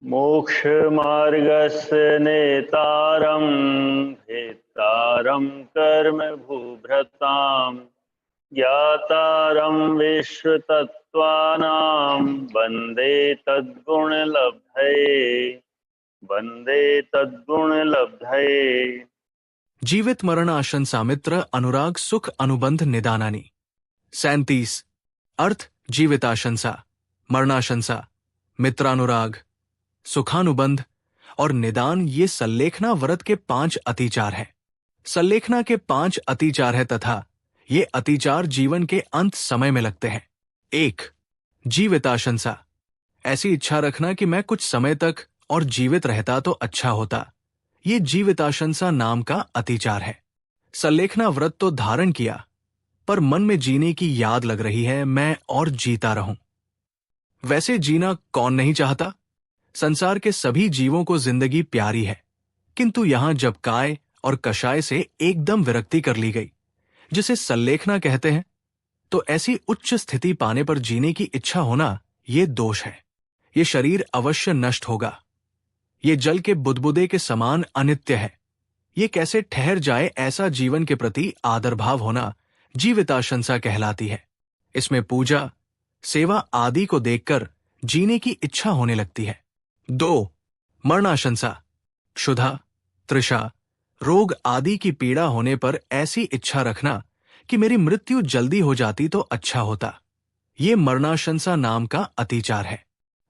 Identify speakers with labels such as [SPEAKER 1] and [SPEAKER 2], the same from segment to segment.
[SPEAKER 1] मोक्षमार्गस्य नेतारं भेत्तारं कर्म भूभृतां ज्ञातारं विश्वतत्त्वानां वन्दे तद्गुणलब्धये।
[SPEAKER 2] जीवित मरण आशंसा मित्र अनुराग सुख अनुबंध निदानानी। 37। अर्थ जीवित आशंसा, मरणाशंसा, मित्रानुराग, सुखानुबंध और निदान ये सल्लेखना व्रत के 5 अतिचार हैं। सल्लेखना के 5 अतिचार है तथा ये अतिचार जीवन के अंत समय में लगते हैं। 1। जीविताशंसा, ऐसी इच्छा रखना कि मैं कुछ समय तक और जीवित रहता तो अच्छा होता। ये जीविताशंसा नाम का अतिचार है। सल्लेखना व्रत तो धारण किया, पर मन में जीने की याद लग रही है, मैं और जीता रहूं। वैसे जीना कौन नहीं चाहता? संसार के सभी जीवों को जिंदगी प्यारी है, किंतु यहां जब काय और कषाय से एकदम विरक्ति कर ली गई, जिसे सल्लेखना कहते हैं, तो ऐसी उच्च स्थिति पाने पर जीने की इच्छा होना ये दोष है। ये शरीर अवश्य नष्ट होगा। ये जल के बुदबुदे के समान अनित्य है। ये कैसे ठहर जाए, ऐसा जीवन के प्रति आदर भाव होना जीविताशंसा कहलाती है। इसमें पूजा, सेवा आदि को देखकर जीने की इच्छा होने लगती है। 2. मरणाशंसा, क्षुधा, तृषा, रोग आदि की पीड़ा होने पर ऐसी इच्छा रखना कि मेरी मृत्यु जल्दी हो जाती तो अच्छा होता। ये मरणाशंसा नाम का अतिचार है।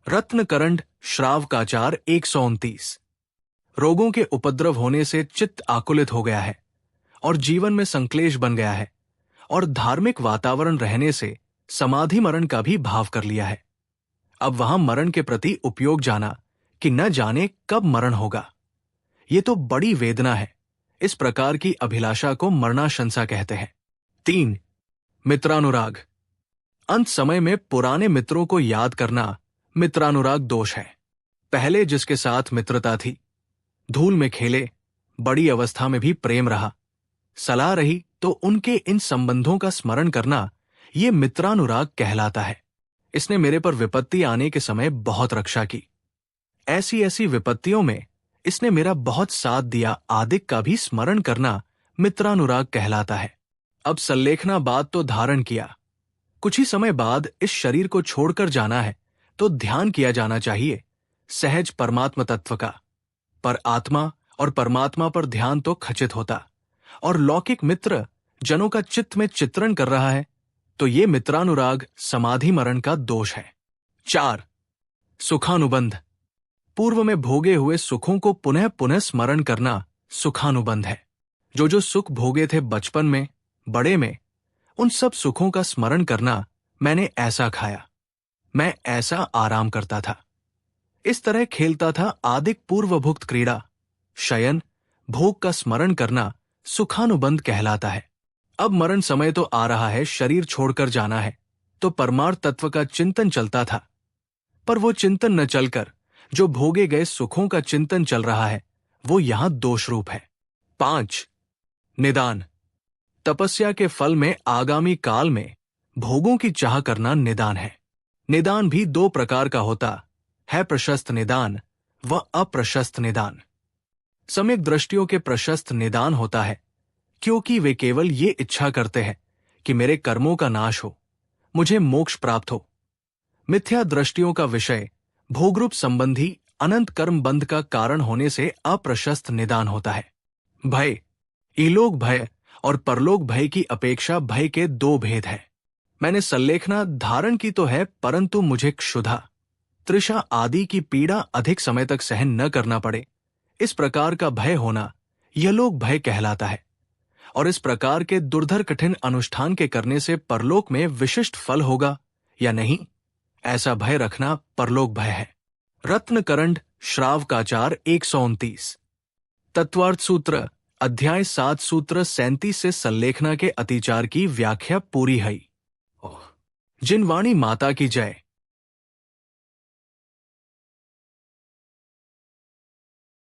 [SPEAKER 2] रत्नकरंड श्राव काचार 129। रोगों के उपद्रव होने से चित्त आकुलित हो गया है और जीवन में संक्लेश बन गया है, और धार्मिक वातावरण रहने से समाधि मरण का भी भाव कर लिया है। अब वहां मरण के प्रति उपयोग जाना कि न जाने कब मरण होगा, ये तो बड़ी वेदना है। इस प्रकार की अभिलाषा को मरणाशंसा कहते हैं। 3. मित्रानुराग, अंत समय में पुराने मित्रों को याद करना मित्रानुराग दोष है। पहले जिसके साथ मित्रता थी, धूल में खेले, बड़ी अवस्था में भी प्रेम रहा, सलाह रही, तो उनके इन संबंधों का स्मरण करना ये मित्रानुराग कहलाता है। इसने मेरे पर विपत्ति आने के समय बहुत रक्षा की। ऐसी ऐसी विपत्तियों में इसने मेरा बहुत साथ दिया आदिक का भी स्मरण करना मित्रानुराग कहलाता है। अब सल्लेखना बाद तो धारण किया, कुछ ही समय बाद इस शरीर को छोड़कर जाना है, तो ध्यान किया जाना चाहिए सहज परमात्म तत्व का। पर आत्मा और परमात्मा पर ध्यान तो खचित होता, और लौकिक मित्र जनों का चित्त में चित्रण कर रहा है, तो ये मित्रानुराग समाधि मरण का दोष है। 4. सुखानुबंध, पूर्व में भोगे हुए सुखों को पुनः पुनः स्मरण करना सुखानुबंध है। जो सुख भोगे थे बचपन में, बड़े में, उन सब सुखों का स्मरण करना, मैंने ऐसा खाया, मैं ऐसा आराम करता था, इस तरह खेलता था आदिक पूर्वभुक्त क्रीड़ा, शयन, भोग का स्मरण करना सुखानुबंध कहलाता है। अब मरण समय तो आ रहा है, शरीर छोड़कर जाना है, तो परमार्थ तत्व का चिंतन चलता था, पर वो चिंतन न चलकर जो भोगे गए सुखों का चिंतन चल रहा है, वो यहां दोष रूप है। 5. निदान, तपस्या के फल में आगामी काल में भोगों की चाह करना निदान है। निदान भी 2 प्रकार का होता है, प्रशस्त निदान व अप्रशस्त निदान। सम्यक दृष्टियों के प्रशस्त निदान होता है, क्योंकि वे केवल ये इच्छा करते हैं कि मेरे कर्मों का नाश हो, मुझे मोक्ष प्राप्त हो। मिथ्या दृष्टियों का विषय भोगरूप संबंधी अनंत कर्म बंध का कारण होने से अप्रशस्त निदान होता है। भय, इलोक भय और परलोक भय की अपेक्षा भय के 2 भेद है। मैंने सल्लेखना धारण की तो है, परंतु मुझे क्षुधा, तृषा आदि की पीड़ा अधिक समय तक सहन न करना पड़े, इस प्रकार का भय होना यह लोक भय कहलाता है। और इस प्रकार के दुर्धर कठिन अनुष्ठान के करने से परलोक में विशिष्ट फल होगा या नहीं, ऐसा भय रखना परलोक भय है। रत्नकरंड श्राव काचार 129। तत्वार्थ सूत्र अध्याय 7 सूत्र 37 से सल्लेखना के अतिचार की व्याख्या पूरी है। जिन वाणी माता की जय।